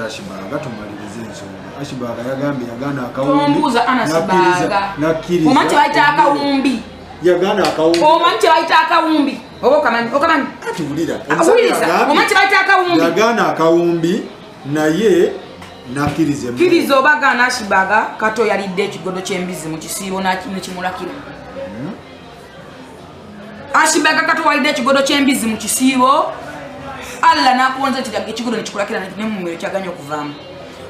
kwata Ashibaga tumalirize ensonga. Ashibaga yagambye yagana akawumbi. Tombuza Anasibaga. Nakkiriza. Omanti bayita akawumbi. Yagana akawumbi. Omanti bayita akawumbi. Okamani. Atubulira. Omanti bayita akawumbi. Yagana akawumbi naye nakkirize. Kiriza obagana Ashibaga kato yalidde ekigodo ky'embizi mu kisiibo n'ekimulakira. Ashibaga kato walidde ekigodo ky'embizi mu kisiibo. Allah nakuwonza ati dagge kigodo nekikulakira ne mumero kyaganya okuvaamu.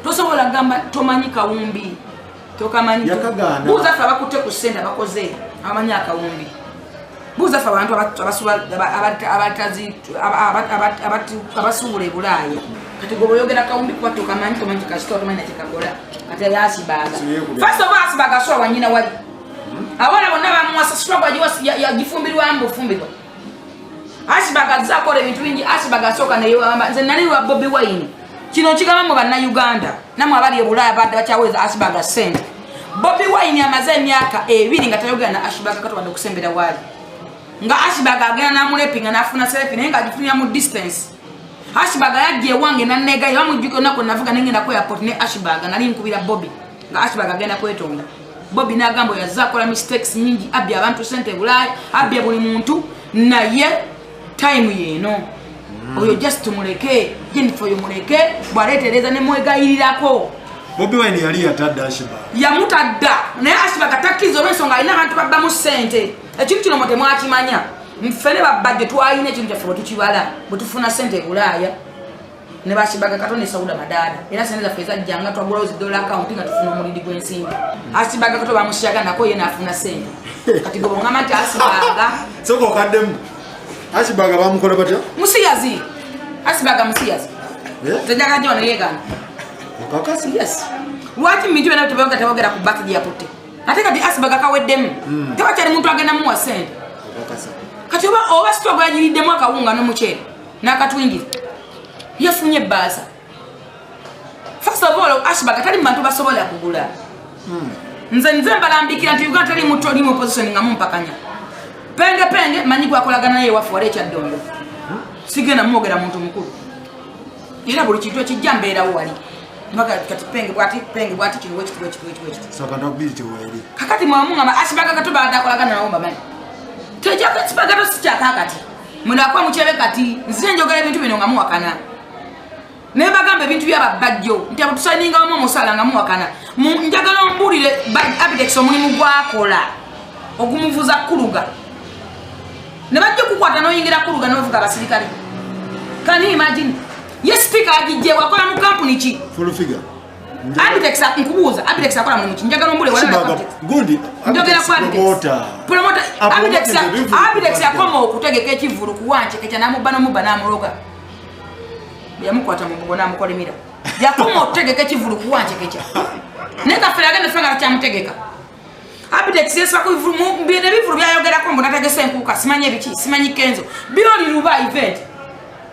Tosobola gamba tomanyi kawumbi. Tokamanyi. Yakagana. Buuza fa bakutte ku ssente bakoze abamanyi akawumbi. Buuza fa abantu abasuula abasuubula e Bulaaya. Kati gwe oyogera kawumbi kuba tokamanyi kasita tomanyi nakikakola. Kati ali Ashibaga. First of all Ashibaga asula wanyina wali. Abana bonna bamuwasa struggle yagifumbirwamu bufumbirwa. Ashibaga zakola ebintu bingi. Ashibaga asoka naye nze nali wa Bobi Wine. Kino kigamba mu bannayuganda namwe abali e Bulaaya badde bakyaweza Ashibaga ssente. Bobi Wine amaze emyaka 2 nga tayogera na Ashibaga kato badde okusembera wali. Nga Ashibaga agenda namulepinga nafuna selfie naye nga agifunira mu distance. Ashibaga yagiye wange nannegayo bamujjuko nako navuga nengenda ku airport ne Ashibaga nali nkubira Bobi. Nga Ashibaga agenda kwetonda. Bobi nagambo yazakola mistakes nyingi abya abantu ssente Bulaaya abya buli muntu naye time yeno. Oyo just tumuleke Jennifer yomuleke bwaletereza ne mwegayirirako. Bobi Wine yali yatadda Ashibaga. Yamutadda naye Ashibaga takkizo olw'ensonga alina abantu babbamu ssente. Ekintu kino mwe mwakimanya. Mfene babadde twalina ekintu kyaffe bwe tukibala bwe tufuna ssente Bulaaya ne Ashibaga katone Sauda Madada era ssente zaffe zajjanga twagulawo $1 account nga tufuna omulidi gw'ensimbi. Ashibaga kato bamusyaga nako ye naafuna ssente. Kati gwe bw'ongamba nti Ashibaga soko okaddemu Ashibaga bamukola batya? Musiyazi. Ashibaga musiyazi. Tejaga jona yegana. Okakasi? Yes. Lwaki mintu bena tebogera ku birthday yaputte. Ate kati Ashibaga kaweddemu. Tewakyali muntu agenda muwa ssente. Okakasi. Kati oba struggle yagiriddemu akawunga n'omuceere n'akatwingiza. Yafunye bbaasa. First of all Ashibaga tali mu bantu basobola kugula. Nze mbalambikira nti Uganda tali muto limu opposition nga mumpakanya. Penge manyi gwakolagana naye wafu wale Kyaddondo. Sigenda mwogera muntu mukulu. Era buli kintu ekijja mbeerawo wali. Mpaka kati penge bwati kino wekiti. Saka nakubiri teweeri. Kakati mwamungamba Ashibaga kato badakolagana nawo bamanyi. Tejja Ashibaga to sikyakakati. Munakwa mukyebe kati nzije njogera ebintu bino nga muwakana. Ne bagamba ebintu by'ababajjo nti abutusayininga wamu omusala nga muwakana. Njagala ombulire Abidex omulimu gwakola ogumuvuza kuluga. Ne bajja kukwata n'oyingira kuluga n'ovuga abasirikale. Can you imagine? Yes, speaker agijje wakola mu company ki? Full figure. Abidex nkubuuza Abidex akola mu ki? Njagala ombulire wala gundi. Njogera kwa Promoter Abidex yakoma okutegeka ekivulu kuwanje kecha namubba namuloga. Yamukwata mu bugona amukolimira. Yakoma okutegeka ekivulu kuwanje kecha. Neka feraga nefanga kyamutegeka. Abidex yesaba ku ivulu mbine bivulu byayogerako mbona tegese enkuka simanyi ebiki simanyi kenzo. Bioli luba event.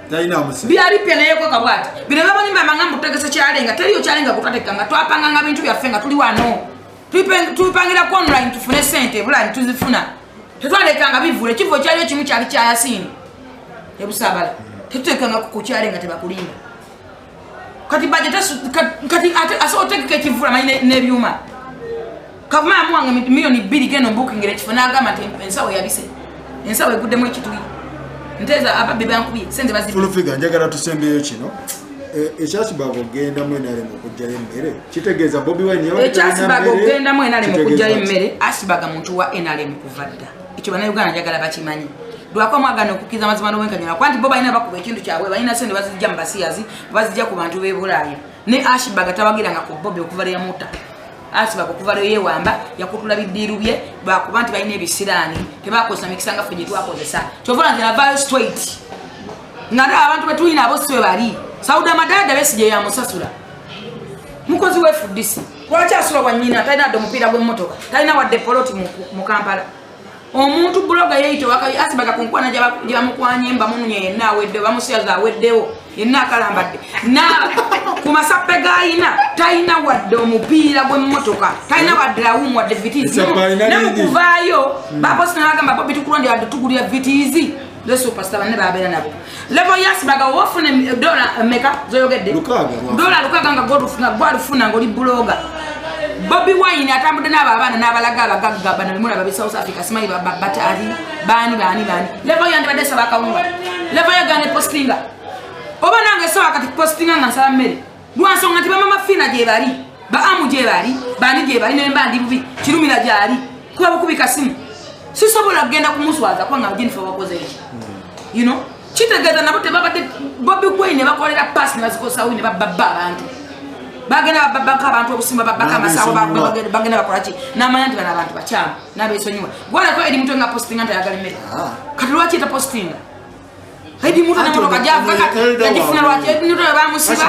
Taina musa. Biali pena yeko kabwati. Bino babanyi bamangambo tegese kyalenga teriyo kyalenga kutatekanga twapanganga bintu byafenga tuli wano. Tupangira ku online tufune ssente Bulaaya tuzifuna. Tetwalekanga bivule kivo kyaliyo kimu kyali kya Yasini. Ebusabala. Tetutekanga ku kyalenga tebakulinda. Kati budget kati asotekeka ekivula manyi n'ebyuma. Kavuma amuwanga milioni 2 geno booking ekifuna agamba nti ensawo yabise. Ensawo eguddemu ekituli. Nteza ababe bankubi sente bazibu. Full figure njagala tusembeyo kino. Ekyasibaga ogenda mu NRM okujjayo emmere kitegeeza Bobi Wine yawe ekyasibaga ogenda mu NRM okujjayo emmere Ashibaga muntu wa NRM kuvadda ekyo bannayuganda njagala bakimanyi lwako mwagana okukiza mazima n'obwenkanya kwanti bo balina bakuba ekintu kyabwe balina ssente bazijja mu basiyazi bazijja ku bantu b'e Bulaaya ne Ashibaga tabagiranga ku Bobi okuva lye yamuta Ashibaga okuva lye yeewamba yakutula biddiiru bye bakuba nti balina ebisiraani tebakozesa mikisa nga ffe gye twakozesa kyovola nti navaayo straight nga abantu betulina abo si bwe bali Sauda Madada besije ya musasula. Mukozi we FDC. Kwacha asula kwa nyina talina do mupira gwe motoka. Talina wa depoloti mu Kampala. Omuntu blogger yeito wakayi Ashibaga kunkwana jaba mukwanye mba munye nawe de bamusyaza weddewo. Yenna kalambadde. Na kumasappe gaina talina wa do mupira gwe motoka. Talina wa drawum wa vitizi. Ne mukuvaayo baposi nagamba Bobi tukulonde adutugulya vitizi. le superstar ne babera nabo level yasibaga wofune $1 meka zoyogedde $1 lukaga nga godufuna gwalufuna ngoli bloga Bobby Wine atambude n'abana n'abalaga abagagga bana bimula babi South Africa simanyi batali bani level yandi badesa bakawunga level yagane postinga oba nange so akati postinga nga nsala mmere lwansonga nti bamama fina gye bali baamu gye bali bani gye bali n'embandi bubi kirumira gyali kuba bukubika simu sisobola kugenda kumuswaza kwanga Jennifer wakoze iki you know kitegeeza nabo tebabadde Bobby Wine bakolera pass nazikosa wine babba abantu bagenda babaka abantu obusimba babaka amasawo bagenda bakola ki n'amanya nti bana abantu bakyama n'abeesonyiwa gwala ko edi muntu nga postinga ntayagala mmere kati lwaki eta postinga edi muntu namuloka gyafuna lwaki edi muntu bamusiba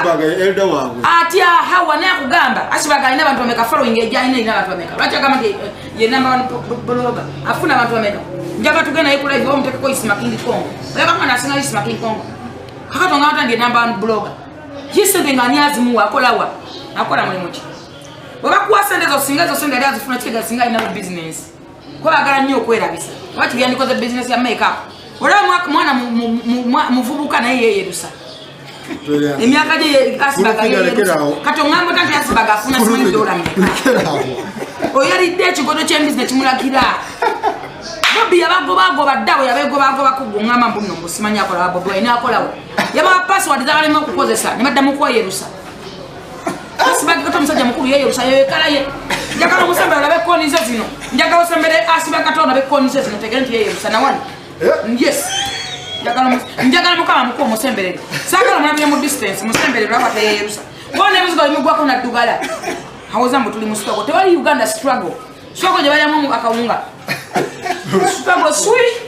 atya hawa nakugamba asibaga alina abantu bameka following ejja alina abantu bameka lwaki agamba nti ye number 1 blogger afuna abantu bameka njaga tugenda yeku live omutekeko Isima King Kongo olaba kana asinga Isima King Kongo kakato ngata ndi number 1 blogger yisenge nganyazi mu akolawa akola mulimu ki baba kuwasendezo singazo sende ali azifuna kiga singa ina business ko bagala nnyo okwerabisa wati byandikoze business ya makeup olaba mwana muvubuka naye yeyerusa emyaka gye asibaga yeyerusa kato ngambo tanti asibaga afuna $1 meka oyali dechi godo che business kimulakira Bobby yabago badabo yabego bakugungama mbuno musimanya akola Bobby Wine akolawo yaba password zabalema okukozesa ne baddamu kwa yerusa asibaga kato musajja mukulu yerusa yekala ye njagala musambala labe konize zino njagala osembere asibaga kato na be konize zino tegenti yerusa na wani yes njagala mukama mukulu musembere sakala mwana mu distance musembere lwa kwa yerusa wone muziko limugwa ko na dugala hawoza mutuli musitoko tewali Uganda struggle soko je balyamu akawunga struggle sweet